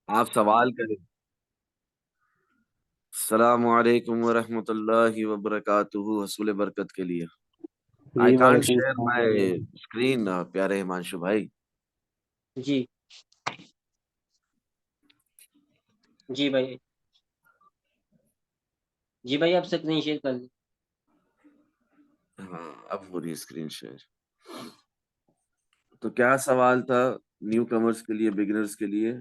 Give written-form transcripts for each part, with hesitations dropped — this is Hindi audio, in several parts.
आप सवाल करें। अस्सलाम वालेकुम वरहमतुल्लाहि वबरकातुहू। हसूल बरकत के लिए आई जी कांट वालेकुम शेयर सलाम माय भाई। स्क्रीन। प्यारे हिमांशु भाई। जी जी भाई। जी भाई, आप स्क्रीन शेयर कर ली। हाँ, अब हो रही है स्क्रीन शेयर। तो क्या सवाल था? न्यू कमर्स के लिए, बिगिनर्स के लिए,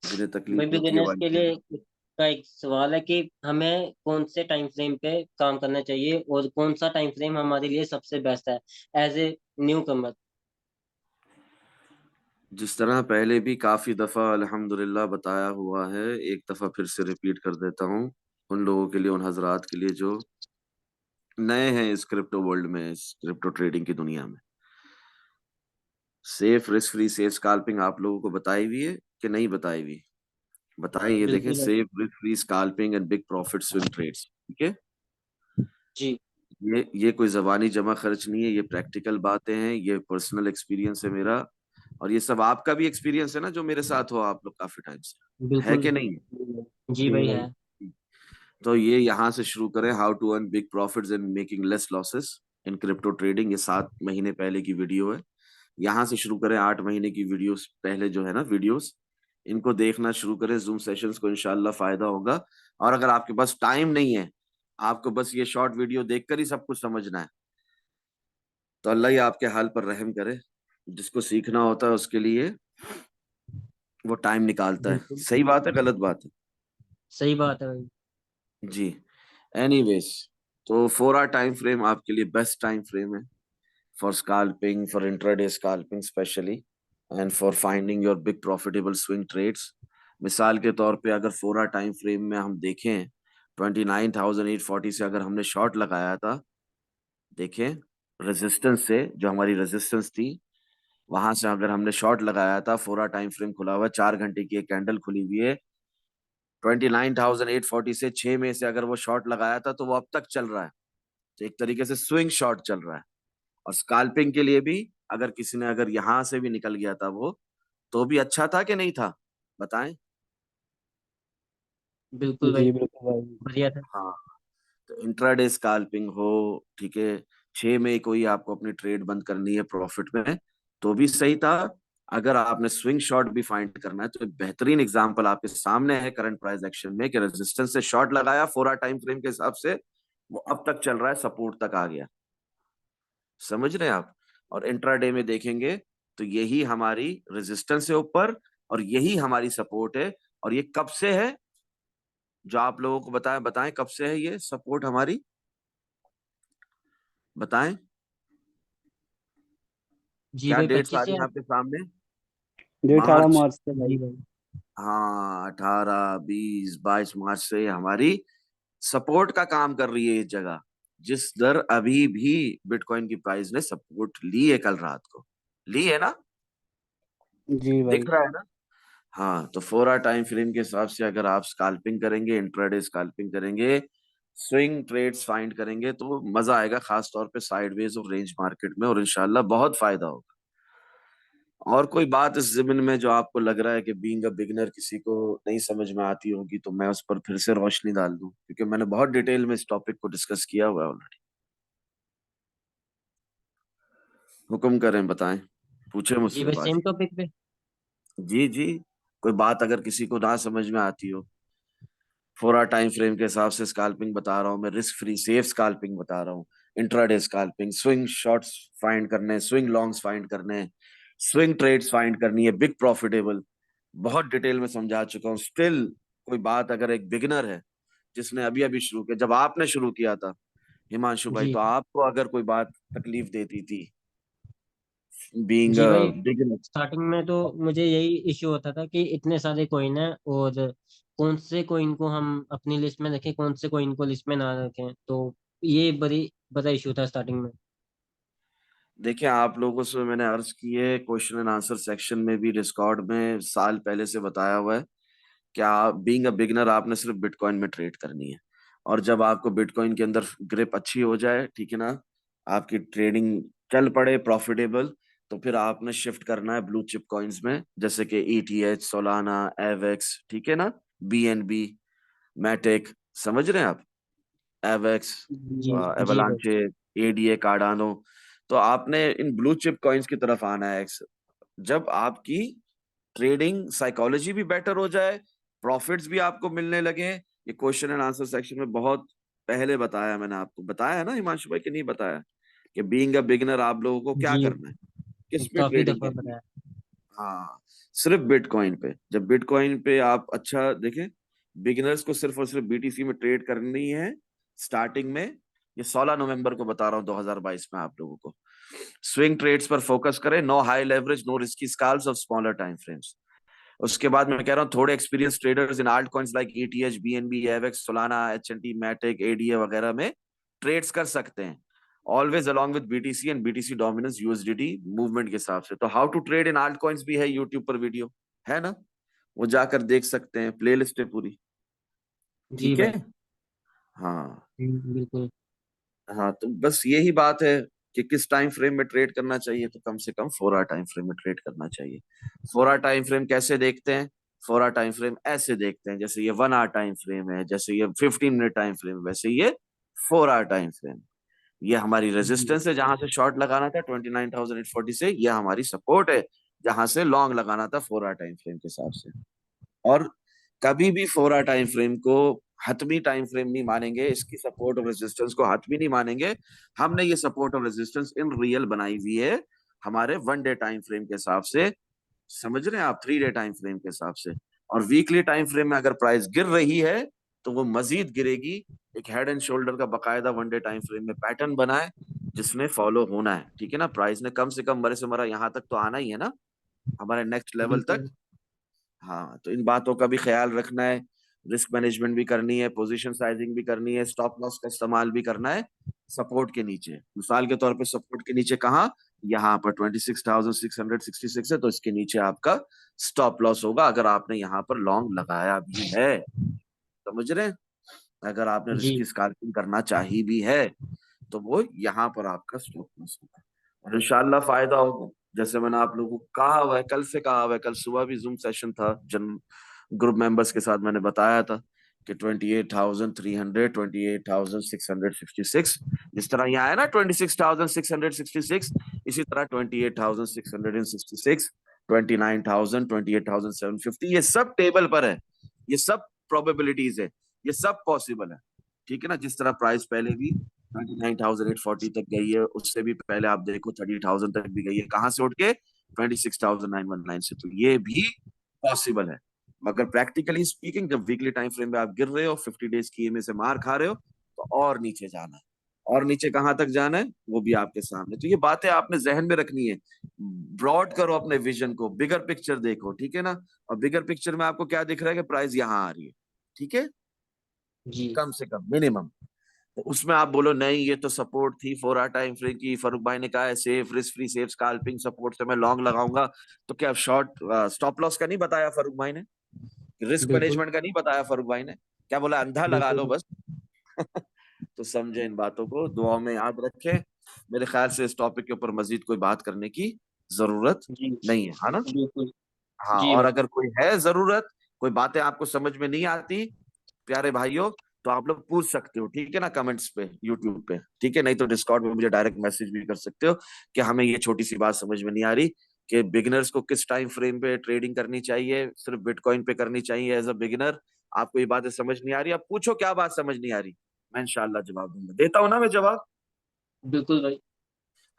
जिन्हें भाई, तकलीफ होती है बिगिनर्स के वाईटी लिए में। का एक सवाल है कि हमें कौन से टाइम फ्रेम पे काम करना चाहिए और कौन सा टाइम फ्रेम हमारे लिए सबसे बेस्ट है एज ए न्यू कमर। जिस तरह पहले भी काफी दफा अल्हम्दुलिल्लाह बताया हुआ है, एक दफा फिर से रिपीट कर देता हूँ उन लोगों के लिए, उन हजरात के लिए जो नए हैं इस क्रिप्टो वर्ल्ड में, इस क्रिप्टो ट्रेडिंग की दुनिया में। Safe risk free safe scalping आप लोगों को बताई हुई है कि नहीं बताई हुई? बताएं, ये देखें, बिल्कुल भाई। Safe risk free scalping and big profit swing trades. ठीक है। जी ये कोई जबानी जमा खर्च नहीं है, ये प्रैक्टिकल बातें हैं, ये पर्सनल एक्सपीरियंस है मेरा। और ये सब आपका भी एक्सपीरियंस है ना, जो मेरे साथ हो आप लोग काफी टाइम से, है बिल्कुल। कि नहीं? जी जी भाई भाई। है। तो ये यहाँ से शुरू करें, how to earn big profits and making less losses in crypto trading. ये 7 महीने पहले की वीडियो है। यहाँ से शुरू करें, 8 महीने की वीडियोस पहले जो है ना वीडियोस, इनको देखना शुरू करें। जूम सेशंस को इंशाल्लाह फायदा होगा। और अगर आपके पास टाइम नहीं है, आपको बस ये शॉर्ट वीडियो देखकर ही सब कुछ समझना है, तो अल्लाह ही आपके हाल पर रहम करे। जिसको सीखना होता है उसके लिए वो टाइम निकालता है। बिल्कुल सही बात है, गलत बात है? सही बात है भाई। जी। एनीवेज, तो 4 आवर टाइम फ्रेम आपके लिए बेस्ट टाइम फ्रेम है for scalping, for intraday scalping specially, and for finding your big profitable swing trades. मिसाल के तौर पे अगर 4 आवर टाइम फ्रेम में हम देखें, 29,840 से अगर हमने शॉर्ट लगाया था, देखें, रेजिस्टेंस से, जो हमारी रेजिस्टेंस थी, वहां से अगर हमने शॉर्ट लगाया था, 4 आवर टाइम फ्रेम खुला हुआ है, 4 घंटे की एक कैंडल खुली हुई है, 29,840 से 6 में से अगर वो शॉर्ट लगाया था तो वो अब तक चल रहा है। तो एक तरीके से स्विंग शॉर्ट चल रहा है। और स्काल्पिंग के लिए भी, अगर किसी ने अगर यहां से भी निकल गया था वो, तो भी अच्छा था कि नहीं था? बताएं। बिल्कुल भाई। जी बिल्कुल भाई। बढ़िया था। हाँ। तो इंट्राडे स्काल्पिंग हो, ठीक है, 6 में कोई आपको अपनी ट्रेड बंद करनी है प्रॉफिट में, तो भी सही था। अगर आपने स्विंग शॉट भी फाइंड करना है, तो एक बेहतरीन एग्जांपल आपके सामने है करंट प्राइस एक्शन में, कि रेजिस्टेंस से शॉर्ट लगाया 4 आवर टाइम फ्रेम के हिसाब से, वो अब तक चल रहा है, सपोर्ट तक आ गया। समझ रहे हैं आप? और इंट्राडे में देखेंगे तो यही हमारी रेजिस्टेंस है ऊपर, और यही हमारी सपोर्ट है। और ये कब से है, जो आप लोगों को बताएं, बताएं कब से है ये सपोर्ट हमारी? बताएं। जी क्या भाई, डेट्स आ 25 रही से हैं आपके सामने? डेट 18 मार्च। मार्च से भाई भाई। हाँ, 18, 20, 22 मार्च से हमारी सपोर्ट का काम कर रही है ये जगह। जिस दर अभी भी बिटकॉइन की प्राइस ने सपोर्ट ली है कल रात को, ली है ना? जी दिख भाई। रहा है ना? हाँ, तो 4 आवर टाइम फ्रेम के हिसाब से अगर आप स्कैल्पिंग करेंगे, इंट्राडे स्कैल्पिंग करेंगे, स्विंग ट्रेड्स फाइंड करेंगे, तो मजा आएगा, खास तौर पे साइडवेज और रेंज मार्केट में, और इंशाल्लाह बहुत फायदा होगा। और कोई बात इस जिम्न में जो आपको लग रहा है कि बीइंग अ बिगिनर किसी को नहीं समझ में आती होगी, तो मैं उस पर फिर से रोशनी डाल दूं, क्योंकि मैंने बहुत डिटेल में इस टॉपिक को डिस्कस किया हुआ है ऑलरेडी। हुक्म करें, बताएं, पूछे जी मुझसे भाई, बात। सेम टॉपिक पे। जी जी। कोई बात अगर किसी को ना समझ में आती हो, 4 आवर टाइम फ्रेम के हिसाब से स्कैल्पिंग बता रहा हूँ मैं, रिस्क फ्री सेफ स्कैल्पिंग बता रहा हूँ, intraday scalping, swing shorts find करने, स्विंग लॉन्ग्स फाइंड करने, स्विंग ट्रेड्स फाइंड करनी है, बिग प्रॉफिटेबल, बहुत डिटेल में समझा चुका हूँ। स्टिल कोई बात अगर एक बिगिनर है जिसने अभी अभी शुरू किया, जब आपने शुरू किया था हिमांशु भाई, जी तो आपको अगर कोई बात तकलीफ देती थी, बीइंग जी अ भाई, बिगिनर। स्टार्टिंग में तो मुझे यही इश्यू होता था कि इतने सारे कॉइन हैं और कौन से कॉइन को हम अपनी लिस्ट में रखें, कौन से कॉइन को लिस्ट में ना रखें, तो ये बड़ा इश्यू था स्टार्टिंग में। देखिए, आप लोगों से मैंने अर्ज की है, क्वेश्चन एंड आंसर सेक्शन में भी, डिस्कॉर्ड में साल पहले से बताया हुआ है, क्या बीइंग अ बिगनर आपने सिर्फ बिटकॉइन में ट्रेड करनी है। और जब आपको बिटकॉइन के अंदर ग्रिप अच्छी हो जाए, ठीक है ना, आपकी ट्रेडिंग चल पड़े प्रॉफिटेबल, तो फिर आपने शिफ्ट करना है ब्लू चिप कॉइन्स में, जैसे कि ETH, सोलाना, एवेक्स, ठीक है ना, BNB, मैटिक, समझ रहे हैं आप, एवेक्स, जी जी भाई। एवलांचे, ADA, कार्डानो। तो आपने इन ब्लू चिप कॉइन्स की तरफ आना है। जब आपकी ट्रेडिंग साइकोलॉजी भी बेटर हो जाए, प्रॉफिट्स भी आपको मिलने लगे। ये क्वेश्चन एंड आंसर सेक्शन में बहुत पहले बताया, मैंने आपको बताया है ना हिमांशु भाई, कि नहीं बताया, कि बीइंग अ बिगिनर आप लोगों को क्या जी करना है, किस पे काफी ट्रेडिंग दफा करनी है। बताया। हाँ, सिर्फ बिटकॉइन पे। जब बिटकॉइन पे आप अच्छा देखें, बिगिनर्स को सिर्फ और सिर्फ BTC में ट्रेड करनी है स्टार्टिंग में। ये 16 नवंबर को बता रहा हूँ 2022 में आप लोगों को। स्विंग ट्रेड्स पर फोकस करें, no high leverage, no risky scalps of smaller time frames. उसके बाद मैं कह रहा हूँ थोड़े experience traders in altcoins like ETH, BNB, Avax, Solana, HNT, Matic, ADA वगैरह में ट्रेड्स कर सकते हैं, always along with BTC and BTC dominance USDT movement के हिसाब से। तो how to trade in altcoins भी है यूट्यूब पर वीडियो, है ना, वो जाकर देख सकते हैं, प्लेलिस्ट है पूरी। जी ठीक है। भाई। हाँ। बिल्कुल। हाँ, तो बस यही बात है कि किस टाइम फ्रेम में ट्रेड करना चाहिए, तो कम से कम 4 आवर टाइम फ्रेम में ट्रेड करना चाहिए। 4 आवर टाइम फ्रेम कैसे देखते हैं? 4 आवर टाइम फ्रेम ऐसे देखते हैं, जैसे ये 1 आवर टाइम फ्रेम है, जैसे ये 15 मिनट टाइम फ्रेम, वैसे ये 4 आवर टाइम फ्रेम। ये हमारी जी रेजिस्टेंस है जहां से शॉर्ट लगाना था 29,840 से, ये हमारी सपोर्ट है जहां से लॉन्ग लगाना था 4 आवर टाइम फ्रेम के हिसाब से। और कभी भी 4 आवर टाइम फ्रेम को हतमी टाइम फ्रेम नहीं मानेंगे, इसकी सपोर्ट और रेजिस्टेंस को हतमी नहीं मानेंगे। हमने ये सपोर्ट और रेजिस्टेंस इन रियल बनाई हुई है हमारे 1 डे टाइम फ्रेम के हिसाब से, समझ रहे हैं आप, 3 डे टाइम फ्रेम के हिसाब से। और वीकली टाइम फ्रेम में अगर प्राइस गिर रही है तो वो मजीद गिरेगी। एक हेड एंड शोल्डर का बकायदा 1 डे टाइम फ्रेम में पैटर्न बना है जिसमें फॉलो होना है, ठीक है ना। प्राइस ने कम से कम मरे से मरा यहाँ तक तो आना ही है ना, हमारे नेक्स्ट लेवल तक। बिल्कुल। हाँ, तो इन बातों का भी ख्याल रखना है, रिस्क मैनेजमेंट भी करनी है, पोजीशन साइजिंग भी करनी है, स्टॉप लॉस का इस्तेमाल भी करना है सपोर्ट के नीचे। मिसाल के तौर पे सपोर्ट के नीचे कहाँ, यहाँ पर 26,666 है, तो इसके नीचे आपका स्टॉप लॉस होगा अगर आपने यहाँ पर लॉन्ग लगाया भी है, समझ रहे हैं। अगर आपने जी रिस्की स्काल्पिंग करना चाहिए भी है तो वो यहाँ पर आपका स्टॉप लॉस होगा, और इंशाल्लाह फायदा होगा। जैसे मैंने आप लोगों को कहा हुआ है, कल से कहा हुआ है, कल सुबह भी जूम सेशन था जन ग्रुप मेंबर्स के साथ, मैंने बताया था कि 28,300, 28,666, जिस तरह यहाँ है ना 26,666, इसी तरह 28,666, 29,000, 28,750, ये सब टेबल पर है, ये सब प्रोबेबिलिटीज है, ये सब पॉसिबल है। ठीक है ना, जिस तरह प्राइस पहले भी 29,840 तक गई है, उससे भी पहले आप देखो 30,000 तक भी गई है, कहां से उठ के 26,919 से, तो ये भी पॉसिबल है। मगर प्रैक्टिकली स्पीकिंग जब वीकली टाइम फ्रेम में आप गिर रहे हो, 50 डेज की EMA से मार खा रहे हो, तो और नीचे जाना है, और नीचे कहां तक जाना है वो भी आपके सामने। तो ये बातें आपने जहन में रखनी है, ब्रॉड करो अपने विजन को, बिगर पिक्चर देखो, ठीक है ना। और बिगर पिक्चर में आपको क्या दिख रहा है कि प्राइस यहां आ रही है, ठीक है, जी कम से कम मिनिमम। तो उसमें आप बोलो नहीं ये तो सपोर्ट थी 4 आवर टाइम फ्रेम की, फारूक भाई ने कहा है safe, risk free, safe scalping, support से मैं लॉन्ग लगाऊंगा, तो क्या शॉर्ट स्टॉप लॉस का नहीं बताया फारूक भाई ने, रिस्क बिल्कुल मैनेजमेंट का नहीं बताया फारूक भाई ने, क्या बोला, अंधा लगा लो बिल्कुल। बस। तो समझे इन बातों को, दुआओं में याद रखें। मेरे ख्याल से इस टॉपिक के ऊपर मजीद कोई बात करने की जरूरत जी नहीं है ना। बिल्कुल। हाँ, जी और भाई। अगर कोई है जरूरत, कोई बातें आपको समझ में नहीं आती प्यारे भाइयों, तो आप लोग पूछ सकते हो, ठीक है ना, कमेंट्स पे यूट्यूब पे, ठीक है, नहीं तो डिस्कॉर्ड में मुझे डायरेक्ट मैसेज भी कर सकते हो कि हमें ये छोटी सी बात समझ में नहीं आ रही कि बिगिनर्स को किस टाइम फ्रेम पे ट्रेडिंग करनी चाहिए, सिर्फ बिटकॉइन पे करनी चाहिए एज अ बिगिनर। आपको ये बातें समझ नहीं आ रही, आप पूछो क्या बात समझ नहीं आ रही, मैं इंशाल्लाह जवाब दूंगा, देता हूँ ना मैं जवाब। बिल्कुल भाई।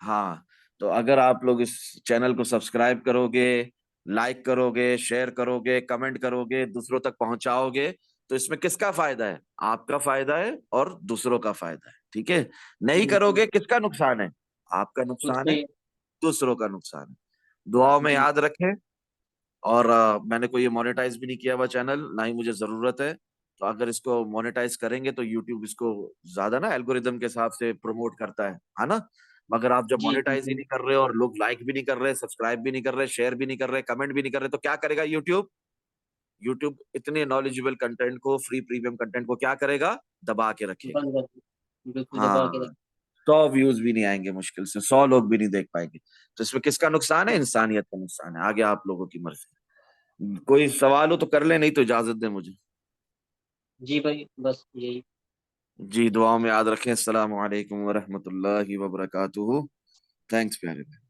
हाँ, तो अगर आप लोग इस चैनल को सब्सक्राइब करोगे, लाइक करोगे, शेयर करोगे, कमेंट करोगे, दूसरों तक पहुंचाओगे, तो इसमें किसका फायदा है? आपका फायदा है और दूसरों का फायदा है, ठीक है। नहीं बिल्कुल करोगे किसका नुकसान है? आपका खुद नुकसान का है, ही। दूसरों का नुकसान है। दुआओं में जी याद रखें। और मैंने कोई ये मोनेटाइज भी नहीं किया हुआ चैनल, ना ही मुझे जरूरत है। तो अगर इसको मोनेटाइज करेंगे तो यूट्यूब इसको ज्यादा ना एल्गोरिदम के हिसाब से प्रमोट करता है ना। मगर आप जब जी मोनेटाइज ही बिल्कुल। नहीं कर रहे हो और लोग लाइक भी नहीं कर रहे, सब्सक्राइब भी नहीं कर रहे, शेयर भी नहीं कर रहे, कमेंट भी नहीं कर रहे, तो क्या करेगा यूट्यूब? यूट्यूब इतने नॉलेजेबल कंटेंट को, फ्री प्रीमियम कंटेंट को क्या करेगा? दबा के रखेगा। बंद कर। बिल्कुल दबा के हाँ, रख। 100 व्यूज भी नहीं आएंगे, मुश्किल से 100 लोग भी नहीं देख पाएंगे। तो इसमें किसका नुकसान है? इंसानियत का नुकसान है। आगे आप लोगों की मर्जी। कोई सवाल हो तो कर ले, नहीं तो इजाजत दे मुझे। जी भाई, बस यही। जी, दुआओं में याद रखें। अस्सलाम वालेकुम वरहमतुल्लाहि वबरकातुहू। थैंक्स प्यारे भाई।